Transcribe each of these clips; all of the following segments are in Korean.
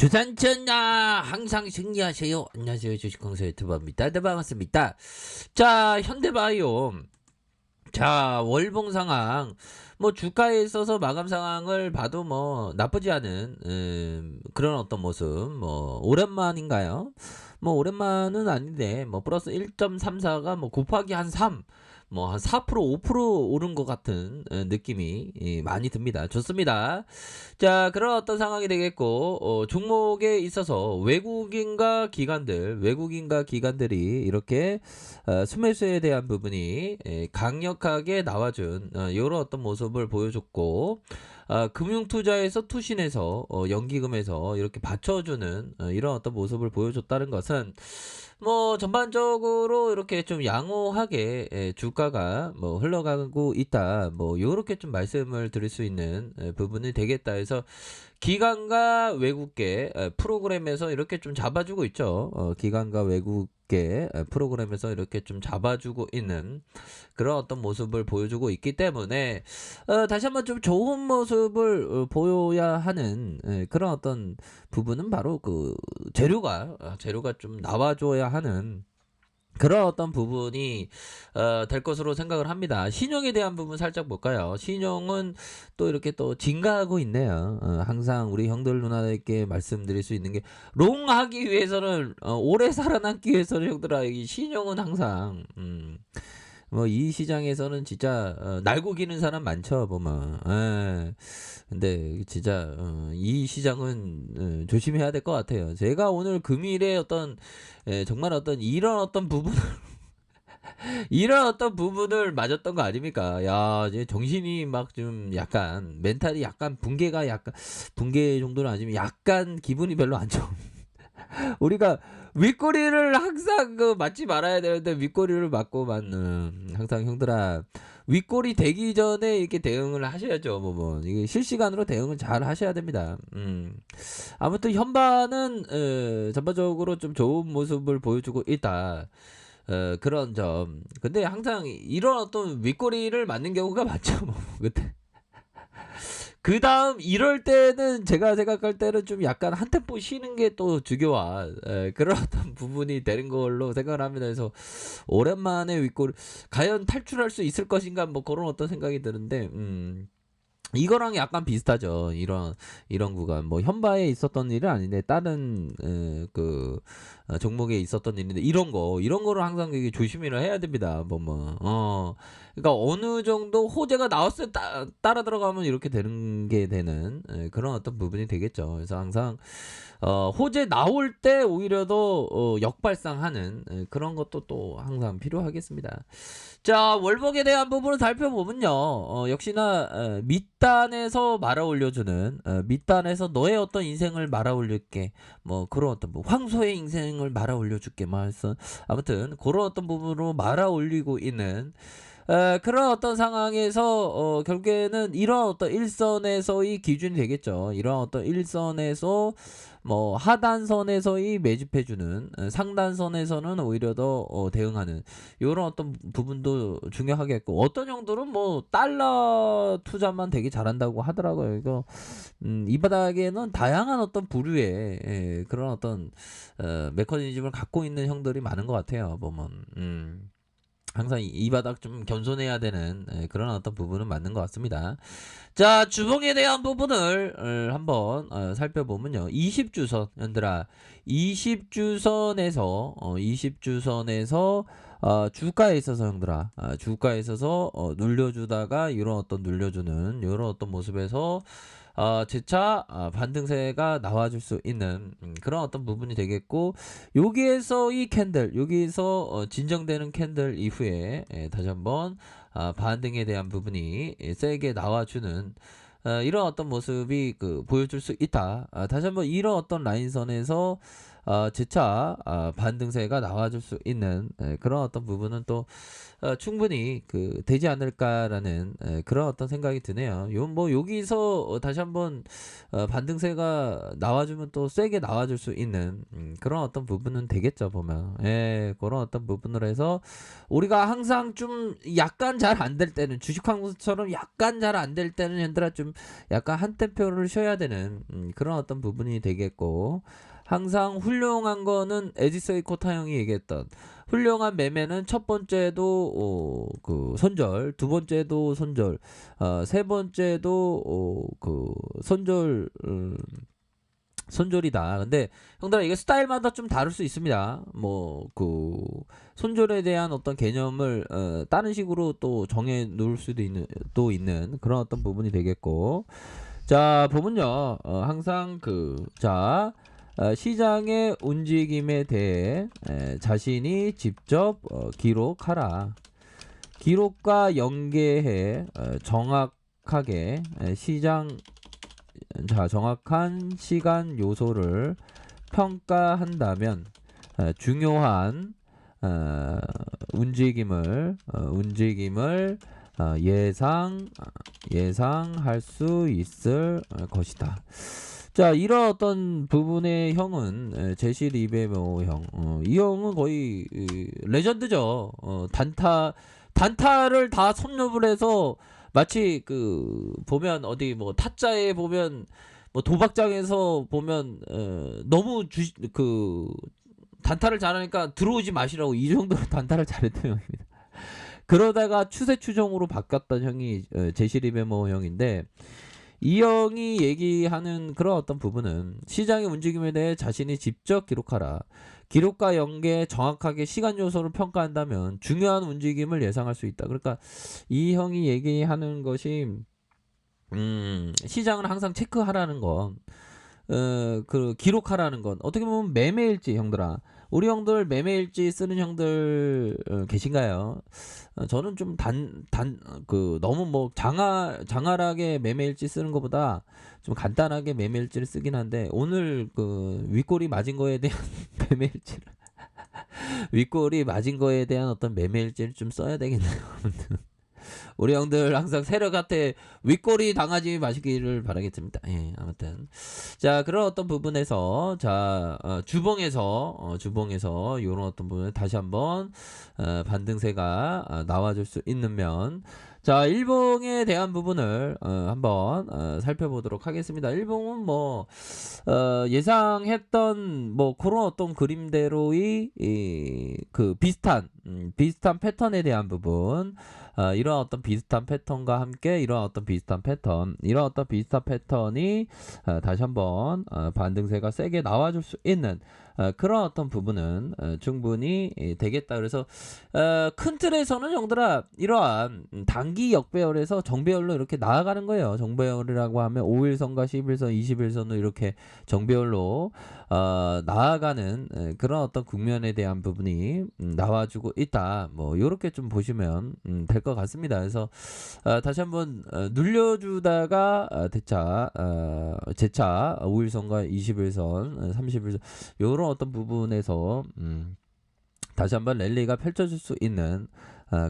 주산전야 항상 승리하세요. 안녕하세요. 주식공사 유튜버입니다. 네, 반갑습니다. 자, 현대바이오. 자, 월봉 상황. 뭐 주가에 있어서 마감 상황을 봐도 뭐 나쁘지 않은 그런 어떤 모습. 뭐 오랜만인가요? 뭐 오랜만은 아닌데 뭐 플러스 1.34가 뭐 곱하기 한 3, 뭐 한 4% 5% 오른 것 같은 느낌이 많이 듭니다. 좋습니다. 자, 그런 어떤 상황이 되겠고, 종목에 있어서 외국인과 기관들이 이렇게 수매수에 대한 부분이 강력하게 나와준 이런 어떤 모습을 보여줬고, 금융투자에서 투신해서 연기금에서 이렇게 받쳐주는 이런 어떤 모습을 보여줬다는 것은 뭐 전반적으로 이렇게 좀 양호하게 주가가 뭐 흘러가고 있다, 뭐 요렇게 좀 말씀을 드릴 수 있는 부분이 되겠다 해서 기관과 외국계 프로그램에서 이렇게 좀 잡아주고 있죠. 기관과 외국계 프로그램에서 이렇게 좀 잡아주고 있는 그런 어떤 모습을 보여주고 있기 때문에 다시 한번 좀 좋은 모습을 보여야 하는 그런 어떤 부분은 바로 그 재료가 좀 나와줘야 하는 그런 어떤 부분이 될 것으로 생각을 합니다. 신용에 대한 부분 살짝 볼까요? 신용은 또 이렇게 또 증가하고 있네요. 항상 우리 형들 누나들께 말씀드릴 수 있는 게 롱 하기 위해서는 오래 살아남기 위해서는 형들아, 이 신용은 항상 뭐 이 시장에서는 진짜 날고 기는 사람 많죠 보면. 근데 진짜 이 시장은 조심해야 될 것 같아요. 제가 오늘 금일에 어떤 정말 어떤 이런 어떤 부분을 이런 어떤 부분을 맞았던 거 아닙니까? 야, 이제 정신이 막 좀 약간 멘탈이 약간 붕괴 정도는 아니면 약간 기분이 별로 안 좋은. 우리가 윗꼬리를 항상 그 맞지 말아야 되는데 윗꼬리를 맞고 맞는, 항상 형들아 윗꼬리 되기 전에 이렇게 대응을 하셔야죠. 뭐 이게 실시간으로 대응을 잘 하셔야 됩니다. 아무튼 현반은 전반적으로 좀 좋은 모습을 보여주고 있다. 그런 점. 근데 항상 이런 어떤 윗꼬리를 맞는 경우가 많죠. 뭐 그때. 그 다음 이럴 때는 제가 생각할 때는 좀 약간 한 템포 쉬는 게 또 주교와 그런 어떤 부분이 되는 걸로 생각을 합니다. 그래서 오랜만에 윗골 과연 탈출할 수 있을 것인가, 뭐 그런 어떤 생각이 드는데 이거랑 약간 비슷하죠. 이런 구간. 뭐 현바에 있었던 일은 아닌데 다른 그 종목에 있었던 일인데 이런 거를 항상 이게 조심을 해야 됩니다. 그러니까 어느 정도 호재가 나왔을 때 따라 들어가면 이렇게 되는 게 되는 그런 어떤 부분이 되겠죠. 그래서 항상 호재 나올 때 오히려 더 역발상하는 그런 것도 또 항상 필요하겠습니다. 자, 월봉에 대한 부분을 살펴보면요. 역시나 밑단에서 말아 올려주는, 밑단에서 너의 어떤 인생을 말아 올릴게, 뭐 그런 어떤 뭐 황소의 인생을 말아 올려줄게, 뭐 해서 아무튼 그런 어떤 부분으로 말아 올리고 있는 그런 어떤 상황에서 결국에는 이런 어떤 일선에서의 기준이 되겠죠. 이런 어떤 일선에서 뭐 하단선에서의 매집해주는, 상단선에서는 오히려 더 대응하는 이런 어떤 부분도 중요하겠고, 어떤 형들은 뭐 달러 투자만 되게 잘한다고 하더라고요. 이거 이 바닥에는 다양한 어떤 부류의 그런 어떤 메커니즘을 갖고 있는 형들이 많은 것 같아요. 보면 항상 이 바닥 좀 겸손해야 되는 그런 어떤 부분은 맞는 것 같습니다. 자, 주봉에 대한 부분을 한번 살펴보면요. 20주선, 연들아, 20주선에서 주가에 있어서 형들아, 주가에 있어서 눌려주다가 이런 어떤 눌려주는 이런 어떤 모습에서 재차 반등세가 나와줄 수 있는 그런 어떤 부분이 되겠고, 여기에서 이 캔들, 여기서 진정되는 캔들 이후에 다시 한번 반등에 대한 부분이 세게 나와주는 이런 어떤 모습이 보여줄 수 있다. 다시 한번 이런 어떤 라인선에서 재차 반등세가 나와줄 수 있는 그런 어떤 부분은 또 충분히 되지 않을까라는 그런 어떤 생각이 드네요. 뭐 여기서 다시 한번 반등세가 나와주면 또 세게 나와줄 수 있는 그런 어떤 부분은 되겠죠 보면. 그런 어떤 부분으로 해서 우리가 항상 좀 약간 잘 안 될 때는 주식황수처럼 약간 잘 안 될 때는 얘들아 좀 약간 한 템포를 쉬어야 되는 그런 어떤 부분이 되겠고, 항상 훌륭한 거는 에지세이 코타 형이 얘기했던 훌륭한 매매는 첫 번째도 손절, 두 번째도 손절, 세 번째도 손절이다. 근데 형들아 이게 스타일마다 좀 다를 수 있습니다. 뭐 손절에 대한 어떤 개념을 다른 식으로 또 정해 놓을 수도 있는 그런 어떤 부분이 되겠고, 자 보면요 항상 시장의 움직임에 대해 자신이 직접 기록하라. 기록과 연계해 정확하게 정확한 시간 요소를 평가한다면 중요한 움직임을 예상할 수 있을 것이다. 자, 이런 어떤 부분의 형은 제시 리베모 형, 이 형은 거의 레전드죠. 단타를 다 섭렵을 해서 마치 보면 어디 뭐 타짜에 보면 뭐 도박장에서 보면 너무 단타를 잘하니까 들어오지 마시라고 이 정도로 단타를 잘했던 형입니다. 그러다가 추세 추종으로 바뀌었던 형이 제시 리베모 형인데, 이 형이 얘기하는 그런 어떤 부분은 시장의 움직임에 대해 자신이 직접 기록하라. 기록과 연계에 정확하게 시간 요소를 평가한다면 중요한 움직임을 예상할 수 있다. 그러니까 이 형이 얘기하는 것이 시장을 항상 체크하라는 건, 기록하라는 건 어떻게 보면 매매일지. 형들아, 우리 형들 매매일지 쓰는 형들 계신가요? 저는 좀 너무 뭐 장활하게 매매일지 쓰는 것보다 좀 간단하게 매매일지를 쓰긴 한데, 오늘 윗꼬리 맞은 거에 대한 매매일지를 윗꼬리 맞은 거에 대한 어떤 매매일지를 좀 써야 되겠네요. 우리 형들 항상 세력한테 윗꼬리 당하지 마시기를 바라겠습니다. 아무튼 자, 그런 어떤 부분에서 주봉에서 이런 어떤 부분에 다시 한번 반등세가 나와줄 수 있는 면. 자, 일봉에 대한 부분을 한번 살펴보도록 하겠습니다. 일봉은 뭐 예상했던 뭐 그런 어떤 그림대로의 비슷한 패턴에 대한 부분, 이런 어떤 비슷한 패턴과 함께 이런 어떤 비슷한 패턴이 다시 한번 반등세가 세게 나와줄 수 있는 그런 어떤 부분은 충분히 되겠다. 그래서 큰 틀에서는 형들아 이러한 단기 역배열에서 정배열로 이렇게 나아가는 거예요. 정배열이라고 하면 5일선과 11선, 20일선으로 이렇게 정배열로 나아가는 그런 어떤 국면에 대한 부분이 나와주고 있다. 뭐 이렇게 좀 보시면 될 것 같습니다. 그래서 다시 한번 눌려주다가 재차 5일선과 20일선, 30일선 이런 어떤 부분에서 다시 한번 랠리가 펼쳐질 수 있는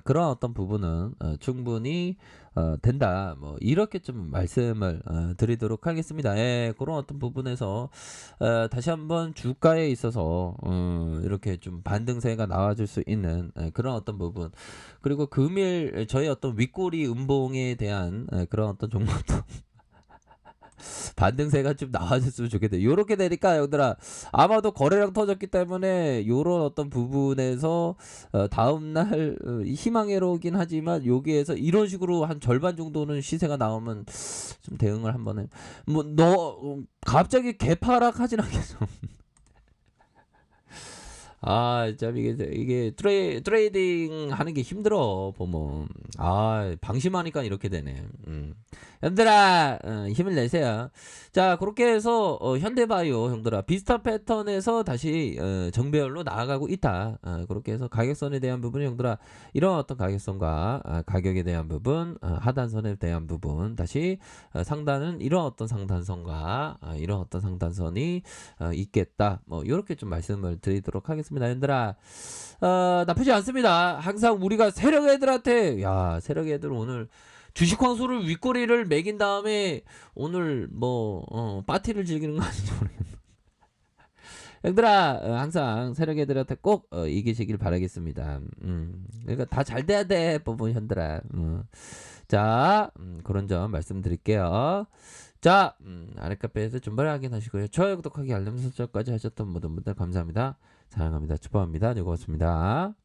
그런 어떤 부분은 충분히 된다. 뭐 이렇게 좀 말씀을 드리도록 하겠습니다. 그런 어떤 부분에서 다시 한번 주가에 있어서 이렇게 좀 반등세가 나와줄 수 있는 그런 어떤 부분, 그리고 금일 저희 어떤 윗꼬리 음봉에 대한 그런 어떤 종목도 반등세가 좀 나와줬으면 좋겠다. 요렇게 되니까 형들아 아마도 거래량 터졌기 때문에 요런 어떤 부분에서 다음날 희망회로긴 하지만 여기에서 이런 식으로 한 절반 정도는 시세가 나오면 좀 대응을 한번 해. 뭐 너 갑자기 개파락 하진 않겠어. 참 이게 트레이딩 하는 게 힘들어 보면. 방심하니까 이렇게 되네. 형들아, 힘을 내세요. 자, 그렇게 해서 현대바이오 형들아 비슷한 패턴에서 다시 정배열로 나아가고 있다. 그렇게 해서 가격선에 대한 부분이 형들아 이런 어떤 가격선과 가격에 대한 부분, 하단선에 대한 부분, 다시 상단은 이런 어떤 상단선과 이런 어떤 상단선이 있겠다. 뭐 이렇게 좀 말씀을 드리도록 하겠습니다. 형들아, 나쁘지 않습니다. 항상 우리가 세력 애들한테, 야, 세력 애들 오늘 주식 황소를 윗꼬리를 매긴 다음에 오늘 뭐 파티를 즐기는 거 아닌지 모르겠네. 형들아, 항상 세력 애들한테 꼭 이기시길 바라겠습니다. 그러니까 다 잘 돼야 돼, 뽑은 현들아. 자, 그런 점 말씀드릴게요. 자, 아랫카페에서 준발 확인하시고요. 좋아요, 구독하기, 알림 설정까지 하셨던 모든 분들 감사합니다. 사랑합니다. 축복합니다. 네, 고맙습니다.